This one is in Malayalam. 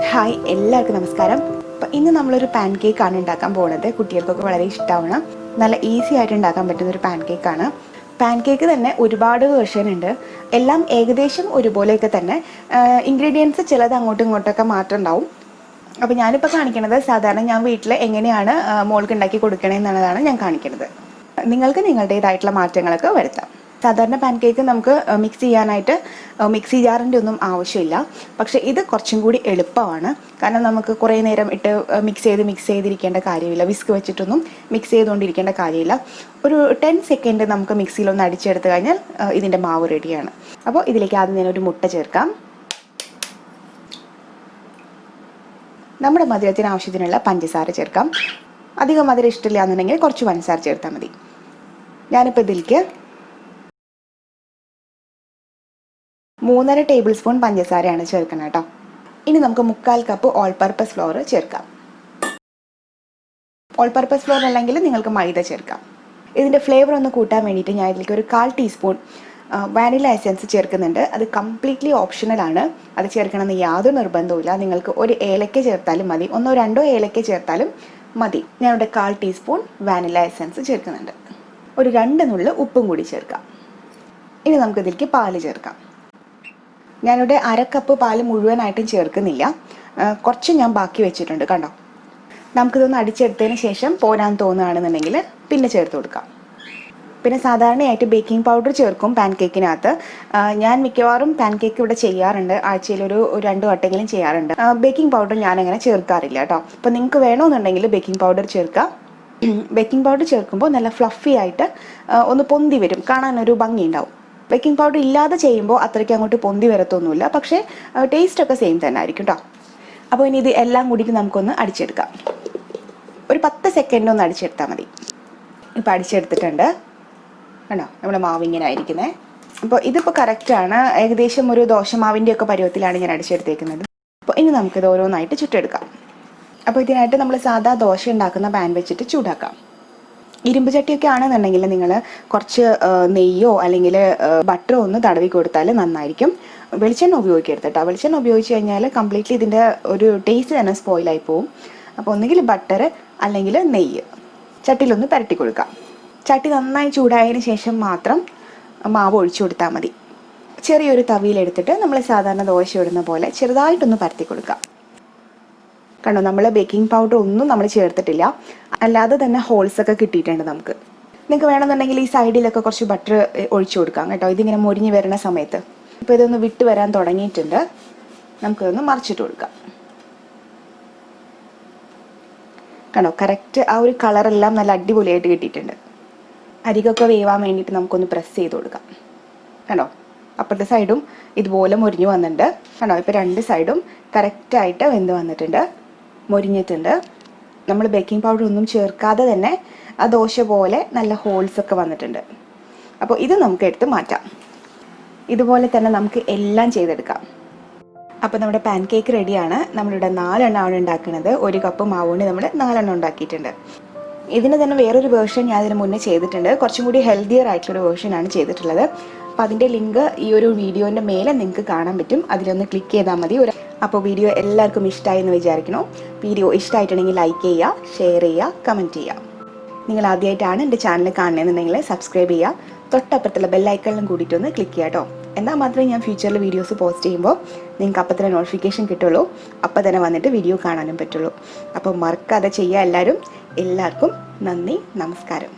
ഹായ്, എല്ലാവർക്കും നമസ്കാരം. അപ്പോൾ ഇന്ന് നമ്മളൊരു പാൻ കേക്കാണ് ഉണ്ടാക്കാൻ പോകുന്നത്. കുട്ടികൾക്കൊക്കെ വളരെ ഇഷ്ടമാവണ നല്ല ഈസി ആയിട്ട് ഉണ്ടാക്കാൻ പറ്റുന്ന ഒരു പാൻ കേക്കാണ്. പാൻ കേക്ക് തന്നെ ഒരുപാട് വേർഷൻ ഉണ്ട്. എല്ലാം ഏകദേശം ഒരുപോലെയൊക്കെ തന്നെ. ഇൻഗ്രീഡിയൻസ് ചിലത് അങ്ങോട്ടും ഇങ്ങോട്ടൊക്കെ മാറ്റം ഉണ്ടാവും. അപ്പോൾ ഞാനിപ്പോൾ കാണിക്കുന്നത് സാധാരണ ഞാൻ വീട്ടിൽ എങ്ങനെയാണ് മോൾക്ക് ഉണ്ടാക്കി കൊടുക്കണമെന്നുള്ളതാണ് ഞാൻ കാണിക്കുന്നത്. നിങ്ങൾക്ക് നിങ്ങളുടേതായിട്ടുള്ള മാറ്റങ്ങളൊക്കെ വരുത്താം. സാധാരണ പാൻ കേക്ക് നമുക്ക് മിക്സ് ചെയ്യാനായിട്ട് മിക്സി ജാറിൻ്റെ ഒന്നും ആവശ്യമില്ല. പക്ഷേ ഇത് കുറച്ചും കൂടി എളുപ്പമാണ്. കാരണം നമുക്ക് കുറേ നേരം ഇട്ട് മിക്സ് ചെയ്തിരിക്കേണ്ട കാര്യമില്ല. വിസ്ക് വെച്ചിട്ടൊന്നും മിക്സ് ചെയ്തുകൊണ്ടിരിക്കേണ്ട കാര്യമില്ല. ഒരു 10 സെക്കൻഡ് നമുക്ക് മിക്സിയിലൊന്ന് അടിച്ചെടുത്ത് കഴിഞ്ഞാൽ ഇതിൻ്റെ മാവ് റെഡിയാണ്. അപ്പോൾ ഇതിലേക്ക് ആദ്യം തന്നെ ഒരു മുട്ട ചേർക്കാം. നമ്മുടെ മധുരത്തിന് ആവശ്യത്തിനുള്ള പഞ്ചസാര ചേർക്കാം. അധികം മധുരം ഇഷ്ടമില്ല എന്നുണ്ടെങ്കിൽ കുറച്ച് പഞ്ചസാര ചേർത്താൽ മതി. ഞാനിപ്പോൾ ഇതിലേക്ക് 3.5 ടേബിൾ സ്പൂൺ പഞ്ചസാരയാണ് ചേർക്കുന്നത് കേട്ടോ. ഇനി നമുക്ക് 3/4 കപ്പ് ഓൾ പർപ്പസ് ഫ്ലോർ ചേർക്കാം. ഓൾ പർപ്പസ് ഫ്ലോർ അല്ലെങ്കിൽ നിങ്ങൾക്ക് മൈദ ചേർക്കാം. ഇതിൻ്റെ ഫ്ലേവർ ഒന്ന് കൂട്ടാൻ വേണ്ടിയിട്ട് ഞാൻ ഇതിലേക്ക് ഒരു 1/4 ടീസ്പൂൺ വാനില എസൻസ് ചേർക്കുന്നുണ്ട്. അത് കംപ്ലീറ്റ്ലി ഓപ്ഷണലാണ്. അത് ചേർക്കണമെന്ന് യാതൊരു നിർബന്ധവുമില്ല. നിങ്ങൾക്ക് ഒരു ഏലക്ക ചേർത്താലും മതി, 1-2 ഏലക്ക ചേർത്താലും മതി. ഞാനിവിടെ 1/4 ടീസ്പൂൺ വാനില എസൻസ് ചേർക്കുന്നുണ്ട്. ഒരു 2 നുള്ള് ഉപ്പും കൂടി ചേർക്കാം. ഇനി നമുക്കിതിലേക്ക് പാല് ചേർക്കാം. ഞാനിവിടെ 1/2 കപ്പ് പാല് മുഴുവനായിട്ടും ചേർക്കുന്നില്ല, കുറച്ച് ഞാൻ ബാക്കി വെച്ചിട്ടുണ്ട്. കണ്ടോ, നമുക്കിതൊന്ന് അടിച്ചെടുത്തതിന് ശേഷം പോരാൻ തോന്നുകയാണെന്നുണ്ടെങ്കിൽ പിന്നെ ചേർത്ത് കൊടുക്കാം. പിന്നെ സാധാരണയായിട്ട് ബേക്കിംഗ് പൗഡർ ചേർക്കും പാൻ കേക്കിനകത്ത്. ഞാൻ മിക്കവാറും പാൻ കേക്ക് ഇവിടെ ചെയ്യാറുണ്ട്, ആഴ്ചയിൽ ഒരു 2 വട്ടെങ്കിലും ചെയ്യാറുണ്ട്. ബേക്കിംഗ് പൗഡർ ഞാനങ്ങനെ ചേർക്കാറില്ല കേട്ടോ. അപ്പോൾ നിങ്ങൾക്ക് വേണമെന്നുണ്ടെങ്കിൽ ബേക്കിംഗ് പൗഡർ ചേർക്കാം. ബേക്കിംഗ് പൗഡർ ചേർക്കുമ്പോൾ നല്ല ഫ്ലഫി ആയിട്ട് ഒന്ന് പൊന്തി വരും, കാണാനൊരു ഭംഗി ഉണ്ടാവും. ബേക്കിംഗ് പൗഡർ ഇല്ലാതെ ചെയ്യുമ്പോൾ അത്രയ്ക്ക് അങ്ങോട്ട് പൊന്തി വരത്തൊന്നുമില്ല, പക്ഷേ ടേസ്റ്റൊക്കെ സെയിം തന്നെ ആയിരിക്കും കേട്ടോ. അപ്പോൾ ഇനി ഇത് എല്ലാം കൂടിയിട്ട് നമുക്കൊന്ന് അടിച്ചെടുക്കാം. ഒരു 10 സെക്കൻഡ് ഒന്ന് അടിച്ചെടുത്താൽ മതി. ഇപ്പോൾ അടിച്ചെടുത്തിട്ടുണ്ട്. കണ്ടോ, നമ്മുടെ മാവ് ഇങ്ങനെ ആയിരിക്കുന്നത്. അപ്പോൾ ഇതിപ്പോൾ കറക്റ്റാണ്. ഏകദേശം ഒരു ദോശമാവിൻ്റെയൊക്കെ പരുവത്തിലാണ് ഞാൻ അടിച്ചെടുത്തേക്കുന്നത്. അപ്പോൾ ഇനി നമുക്കിത് ഓരോന്നായിട്ട് ചുട്ടെടുക്കാം. അപ്പോൾ ഇതിനായിട്ട് നമ്മൾ സാധാ ദോശ ഉണ്ടാക്കുന്ന പാൻ വെച്ചിട്ട് ചൂടാക്കാം. ഇരുമ്പ് ചട്ടിയൊക്കെ ആണെന്നുണ്ടെങ്കിൽ നിങ്ങൾ കുറച്ച് നെയ്യോ അല്ലെങ്കിൽ ബട്ടറോ ഒന്ന് തടവി കൊടുത്താൽ നന്നായിരിക്കും. വെളിച്ചെണ്ണ ഉപയോഗിക്കരുത് കേട്ടോ. വെളിച്ചെണ്ണ ഉപയോഗിച്ച് കഴിഞ്ഞാൽ കംപ്ലീറ്റ്ലി ഇതിൻ്റെ ഒരു ടേസ്റ്റ് തന്നെ സ്പോയിലായി പോവും. അപ്പോൾ ഒന്നുകിൽ ബട്ടർ അല്ലെങ്കിൽ നെയ്യ് ചട്ടിയിലൊന്ന് പുരട്ടി കൊടുക്കാം. ചട്ടി നന്നായി ചൂടായതിന് ശേഷം മാത്രം മാവ് ഒഴിച്ചു കൊടുത്താൽ മതി. ചെറിയൊരു തവിയിലെടുത്തിട്ട് നമ്മൾ സാധാരണ ദോശ ഇടുന്ന പോലെ ചെറുതായിട്ടൊന്ന് പരത്തി കൊടുക്കാം. കണ്ടോ, നമ്മൾ ബേക്കിംഗ് പൗഡർ ഒന്നും നമ്മൾ ചേർത്തിട്ടില്ല, അല്ലാതെ തന്നെ ഹോൾസൊക്കെ കിട്ടിയിട്ടുണ്ട് നമുക്ക്. നിങ്ങൾക്ക് വേണമെന്നുണ്ടെങ്കിൽ ഈ സൈഡിലൊക്കെ കുറച്ച് ബട്ടർ ഒഴിച്ചു കൊടുക്കാം കേട്ടോ, ഇതിങ്ങനെ മൊരിഞ്ഞ് വരുന്ന സമയത്ത്. ഇപ്പോൾ ഇതൊന്ന് വിട്ട് വരാൻ തുടങ്ങിയിട്ടുണ്ട്. നമുക്കിതൊന്ന് മറിച്ചിട്ട് കൊടുക്കാം. കണ്ടോ, കറക്റ്റ് ആ ഒരു കളറെല്ലാം നല്ല അടിപൊളിയായിട്ട് കിട്ടിയിട്ടുണ്ട്. അരികൊക്കെ വേവാൻ വേണ്ടിയിട്ട് നമുക്കൊന്ന് പ്രസ് ചെയ്ത് കൊടുക്കാം. കണ്ടോ, അപ്പുറത്തെ സൈഡും ഇതുപോലെ മൊരിഞ്ഞ് വന്നിട്ടുണ്ട്. കണ്ടോ, ഇപ്പോൾ 2 സൈഡും കറക്റ്റായിട്ട് വെന്ത് വന്നിട്ടുണ്ട്, മൊരിഞ്ഞിട്ടുണ്ട്. നമ്മൾ ബേക്കിംഗ് പൗഡർ ഒന്നും ചേർക്കാതെ തന്നെ ആ ദോശ പോലെ നല്ല ഹോൾസൊക്കെ വന്നിട്ടുണ്ട്. അപ്പോൾ ഇത് നമുക്ക് എടുത്ത് മാറ്റാം. ഇതുപോലെ തന്നെ നമുക്ക് എല്ലാം ചെയ്തെടുക്കാം. അപ്പോൾ നമ്മുടെ പാൻ കേക്ക് റെഡിയാണ്. നമ്മളിവിടെ 4 എണ്ണമാണ് ഉണ്ടാക്കുന്നത്. 1 കപ്പ് മാവുകൊണ്ട് നമ്മൾ 4 എണ്ണം ഉണ്ടാക്കിയിട്ടുണ്ട്. ഇതിന് തന്നെ വേറൊരു വേർഷൻ ഞാൻ ഇതിന് മുന്നേ ചെയ്തിട്ടുണ്ട്. കുറച്ചും കൂടി ഹെൽത്തിയർ ആയിട്ടുള്ളൊരു വേർഷനാണ് ചെയ്തിട്ടുള്ളത്. അപ്പോൾ അതിൻ്റെ ലിങ്ക് ഈ ഒരു വീഡിയോൻ്റെ മേലെ നിങ്ങൾക്ക് കാണാൻ പറ്റും. അതിലൊന്ന് ക്ലിക്ക് ചെയ്താൽ മതി. അപ്പോൾ വീഡിയോ എല്ലാവർക്കും ഇഷ്ടമായി എന്ന് വിചാരിക്കണം. വീഡിയോ ഇഷ്ടമായിട്ടുണ്ടെങ്കിൽ ലൈക്ക് ചെയ്യുക, ഷെയർ ചെയ്യുക, കമൻറ്റ് ചെയ്യുക. നിങ്ങൾ ആദ്യമായിട്ടാണ് എൻ്റെ ചാനൽ കാണണമെന്നുണ്ടെങ്കിൽ സബ്സ്ക്രൈബ് ചെയ്യുക. തൊട്ടപ്പുറത്തുള്ള ബെല്ലൈക്കണിലും കൂടിയിട്ടൊന്ന് ക്ലിക്ക് ചെയ്യുക കേട്ടോ. എന്നാൽ മാത്രമേ ഞാൻ ഫ്യൂച്ചറിൽ വീഡിയോസ് പോസ്റ്റ് ചെയ്യുമ്പോൾ നിങ്ങൾക്ക് അപ്പം തന്നെ നോട്ടിഫിക്കേഷൻ കിട്ടുള്ളൂ. അപ്പം തന്നെ വന്നിട്ട് വീഡിയോ കാണാനും പറ്റുള്ളൂ. അപ്പോൾ മറക്കാതെ ചെയ്യുക എല്ലാവരും. എല്ലാവർക്കും നന്ദി, നമസ്കാരം.